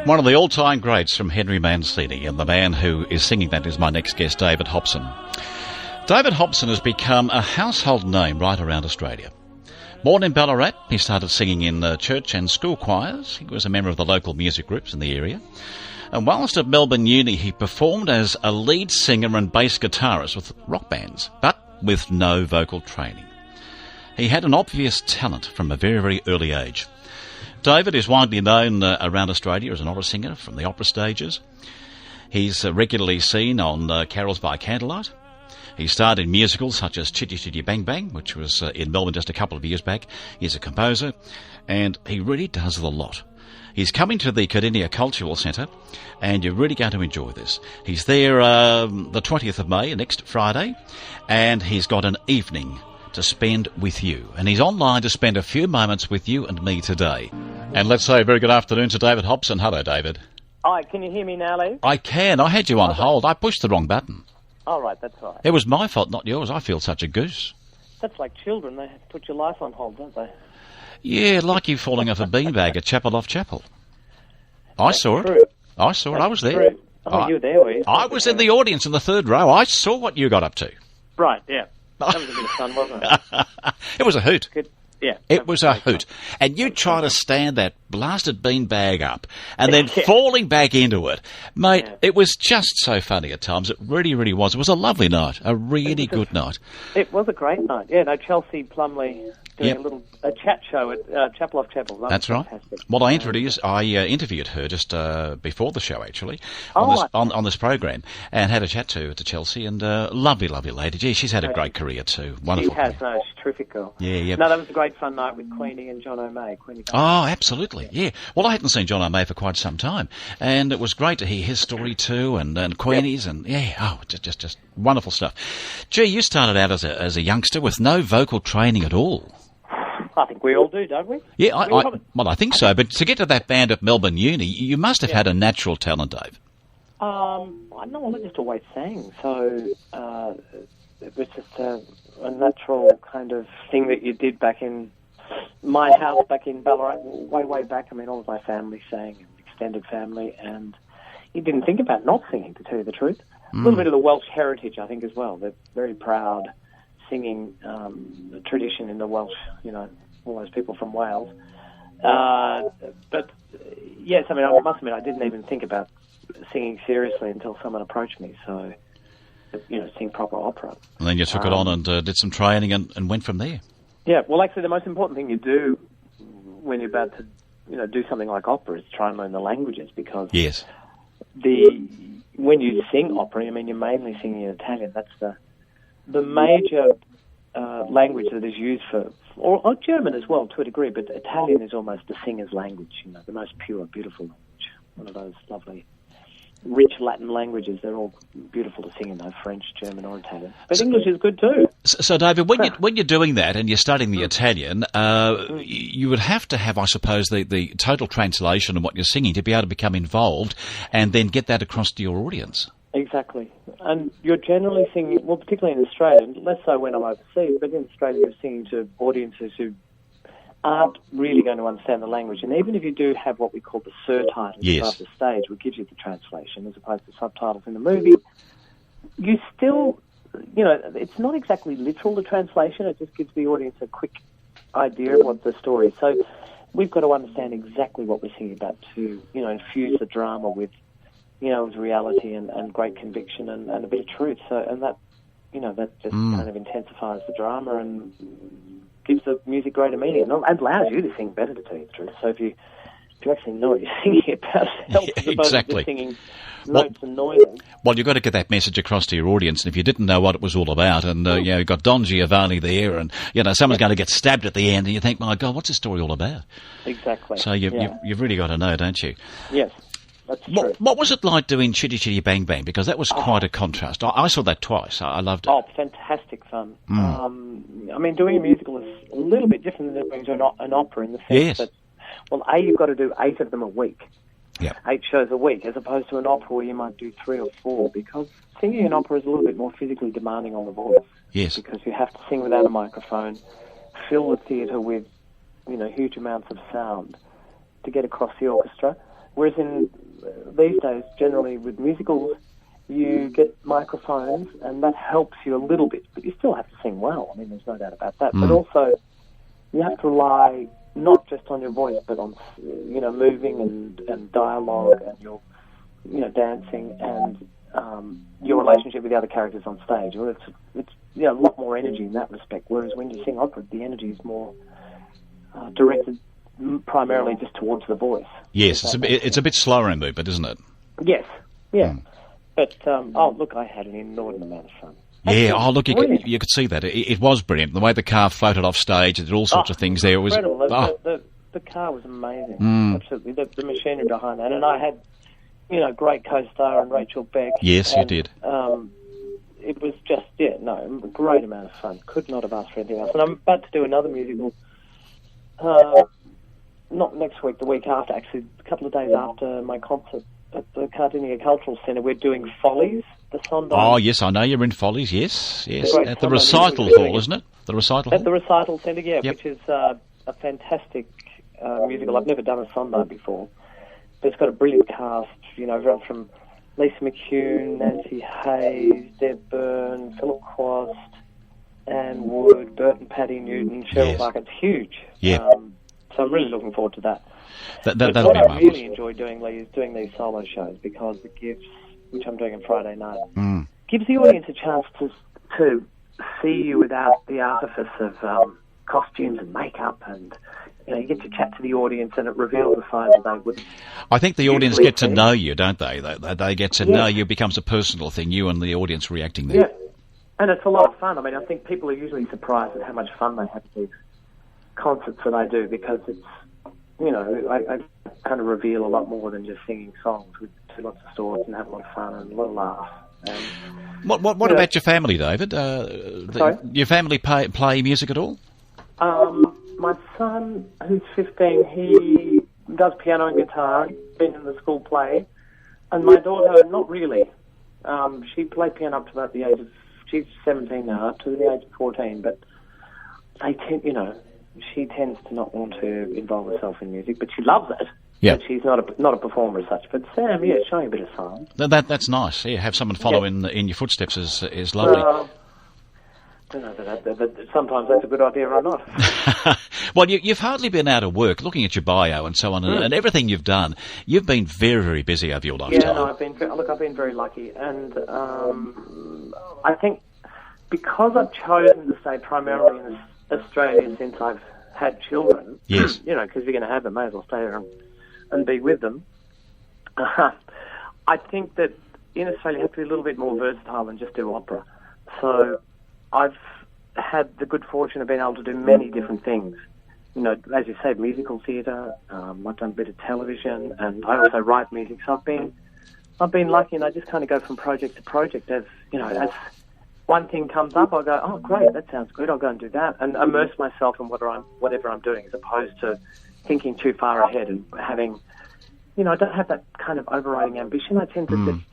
One of the all-time greats from Henry Mancini, and the man who is singing that is my next guest, David Hobson. David Hobson has become a household name right around Australia. Born in Ballarat, he started singing in church and school choirs. He was a member of the local music groups in the area. And whilst at Melbourne Uni, he performed as a lead singer and bass guitarist with rock bands, but with no vocal training. He had an obvious talent from a very, very early age. David is widely known around Australia as an opera singer from the opera stages. He's regularly seen on Carols by Candlelight. He starred in musicals such as Chitty Chitty Bang Bang, which was in Melbourne just a couple of years back. He's a composer, and he really does the lot. He's coming to the Cardinia Cultural Centre, and you're really going to enjoy this. He's there the 20th of May, next Friday, and he's got an evening to spend with you. And he's online to spend a few moments with you and me today. And let's say a very good afternoon to David Hobson. Hello, David. Hi, can you hear me now, Lee? I can. I had you on hold. I pushed the wrong button. Oh, right, that's right. It was my fault, not yours. I feel such a goose. That's like children. They put your life on hold, don't they? Yeah, like you falling off a beanbag at Chapel Off Chapel. I saw True. it. I saw it. I was there. True. Oh, you were there, were you? I was in the audience in the third row. I saw what you got up to. Right, yeah. That was a bit of fun, wasn't it? It was a hoot. Good. Yeah. It was a hoot. And you try to stand that blasted beanbag up and then falling back into it. Mate, it was just so funny at times. It really, really was. It was a lovely night. A really good night. It was a great night. Yeah, no, Chelsea Plumley doing a chat show at Chapel Off Chapel. That's right. Fantastic. Well, I interviewed her just before the show, actually, Oh, on this program, and had a chat to Chelsea, and lovely, lovely lady. Gee, she's had a great career too. Wonderful. She has, no, she's a terrific girl. Yeah. No, that was a great fun night with Queenie and John O'May. Oh, absolutely, yeah. Well, I hadn't seen John O'May for quite some time, and it was great to hear his story too, and Queenie's, and just wonderful stuff. Gee, you started out as a youngster with no vocal training at all. I think we all do, don't we? Yeah, I think so. But to get to that band at Melbourne Uni, you must have had a natural talent, Dave. I just always sang, so it was just a natural kind of thing that you did back in my house, back in Ballarat, way back. I mean, all of my family sang, extended family, and you didn't think about not singing, to tell you the truth. A little bit of the Welsh heritage, I think, as well. They're very proud singing tradition in the Welsh, all those people from Wales. But, yes, I mean, I must admit, I didn't even think about singing seriously until someone approached me, so, sing proper opera. And then you took it on and did some training and went from there. Yeah, well, actually, the most important thing you do when you're about to, do something like opera is try and learn the languages, because yes, when you sing opera, I mean, you're mainly singing in Italian. That's the major language that is used or German as well to a degree, but Italian is almost the singer's language, the most pure, beautiful language. One of those lovely, rich Latin languages. They're all beautiful to sing in, though, French, German or Italian. But English is good too. So David, when you're doing that and you're studying the Italian, you would have to have, I suppose, the total translation of what you're singing to be able to become involved and then get that across to your audience. Exactly. And you're generally singing, well, particularly in Australia, less so when I'm overseas, but in Australia you're singing to audiences who aren't really going to understand the language. And even if you do have what we call the surtitles above the stage, which gives you the translation as opposed to subtitles in the movie, you still, it's not exactly literal, the translation. It just gives the audience a quick idea of what the story is. So we've got to understand exactly what we're singing about to, infuse the drama with, with reality and great conviction and a bit of truth. So, and that, that just kind of intensifies the drama and gives the music greater meaning and allows you to sing better, to tell you the truth. So if you actually know what you're singing about, it helps as opposed to just singing notes and noises. Well, you've got to get that message across to your audience, and if you didn't know what it was all about, and you've got Don Giovanni there, and someone's going to get stabbed at the end, and you think, my God, what's this story all about? Exactly. So you've really got to know, don't you? Yes. That's true. What was it like doing Chitty Chitty Bang Bang? Because that was quite a contrast. I saw that twice. I loved it. Oh, fantastic fun. I mean, doing a musical is a little bit different than doing an opera in the sense that, you've got to do 8 of them a week. Yeah. 8 shows a week, as opposed to an opera where you might do 3 or 4, because singing an opera is a little bit more physically demanding on the voice. Yes. Because you have to sing without a microphone, fill the theatre with, huge amounts of sound to get across the orchestra. Whereas in these days, generally with musicals, you get microphones, and that helps you a little bit, but you still have to sing well. I mean, there's no doubt about that. But also, you have to rely not just on your voice, but on, moving and dialogue and your, dancing and your relationship with the other characters on stage. Well, it's a lot more energy in that respect, whereas when you sing opera, the energy is more directed primarily just towards the voice. Yes, it's a bit slower in movement, isn't it? Yes, yeah. But, I had an inordinate amount of fun. Yeah, you could see that. It was brilliant. The way the car floated off stage, it did all sorts of things there. It was incredible. The car was amazing. Absolutely. The machinery behind that. And I had, great co-star and Rachel Beck. Yes, you did. It was just, a great amount of fun. Could not have asked for anything else. And I'm about to do another musical, not next week, the week after, actually, a couple of days after my concert at the Cardinia Cultural Centre. We're doing Follies, the Sondheim. Oh, yes, I know you're in Follies, yes. At the Recital Hall, isn't it? The Recital Hall? At the Recital Centre, which is a fantastic musical. I've never done a Sondheim before, but it's got a brilliant cast, from Lisa McCune, Nancy Hayes, Deb Byrne, Philip Quast, Anne Wood, Bert and Paddy Newton, Cheryl Clark. It's huge. Yeah. So I'm really looking forward to that. That'll be what I marvellous. really enjoy doing these solo shows, because it gives, which I'm doing on Friday night, gives the audience a chance to see you without the artifice of costumes and makeup, and you get to chat to the audience, and it reveals a side that they wouldn't. I think the audience get to know you, don't they? They get to know you. It becomes a personal thing, you and the audience reacting there. Yeah, and it's a lot of fun. I mean, I think people are usually surprised at how much fun they have at these concerts that I do, because it's, I kind of reveal a lot more than just singing songs. We do lots of stories and have a lot of fun and a lot of laugh. What about your family, David? Sorry? Your family play music at all? My son, who's 15, he does piano and guitar. He's been in the school play. And my daughter, not really. She played piano up to about the age of, she's 17 now, up to the age of 14. But they tend, she tends to not want to involve herself in music, but she loves it. Yeah. But she's not a performer as such. But Sam, showing a bit of song. That's nice. Yeah, have someone follow in your footsteps is lovely. I don't know that sometimes that's a good idea or not. Well, you've hardly been out of work. Looking at your bio and so on, and everything you've done, you've been very, very busy over your lifetime. Yeah, no, I've been very lucky, and I think because I've chosen to stay primarily in Australia since I've had children. Yes. Because you're going to have them, may as well stay there and be with them. I think that in Australia you have to be a little bit more versatile than just do opera. So I've had the good fortune of being able to do many different things. As you say, musical theatre. I've done a bit of television, and I also write music. So I've been lucky, and I just kind of go from project to project. As one thing comes up, I go, oh great, that sounds good. I'll go and do that, and immerse myself in whatever I'm doing, as opposed to thinking too far ahead and having, I don't have that kind of overriding ambition. I tend to just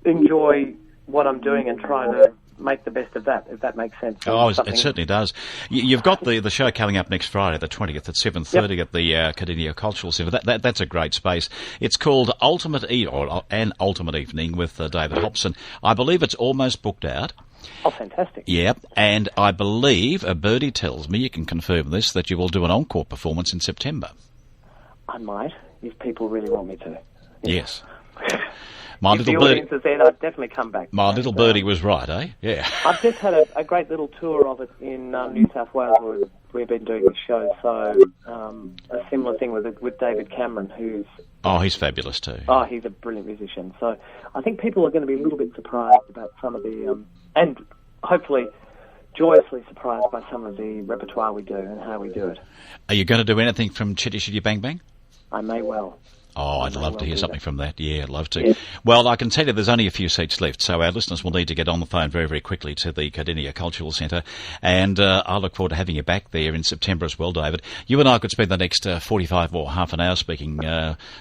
enjoy what I'm doing and try to make the best of that, if that makes sense. Oh, it certainly does. You've got the show coming up next Friday, the 20th, at 7:30 at the Cardinia Cultural Centre. That's a great space. It's called An Ultimate Evening with David Hobson. I believe it's almost booked out. Oh, fantastic. Yeah, and I believe, Birdie tells me, you can confirm this, that you will do an encore performance in September. I might, if people really want me to. Yes. If the audience is there, I'd definitely come back. My little birdie was right, eh? Yeah. I've just had a great little tour of it in New South Wales, where we've been doing the show. So a similar thing with David Cameron, who's... Oh, he's fabulous too. Oh, he's a brilliant musician. So I think people are going to be a little bit surprised about some of the... and hopefully joyously surprised by some of the repertoire we do and how we do it. Are you going to do anything from Chitty Chitty Bang Bang? I may well. Oh, I'd love to hear something from that. Yeah, I'd love to. Yeah. Well, I can tell you there's only a few seats left, so our listeners will need to get on the phone very, very quickly to the Cardinia Cultural Centre, and I look forward to having you back there in September as well, David. You and I could spend the next 45 or half an hour speaking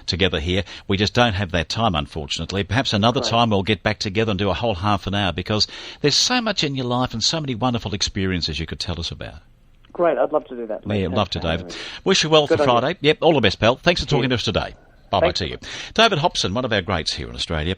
together here. We just don't have that time, unfortunately. Perhaps another time we'll get back together and do a whole half an hour, because there's so much in your life and so many wonderful experiences you could tell us about. Great, I'd love to do that. Yeah, love to, David. Wish you well for Friday. Yep, all the best, pal. Thanks for talking to us today. Bye-bye to you. David Hobson, one of our greats here in Australia.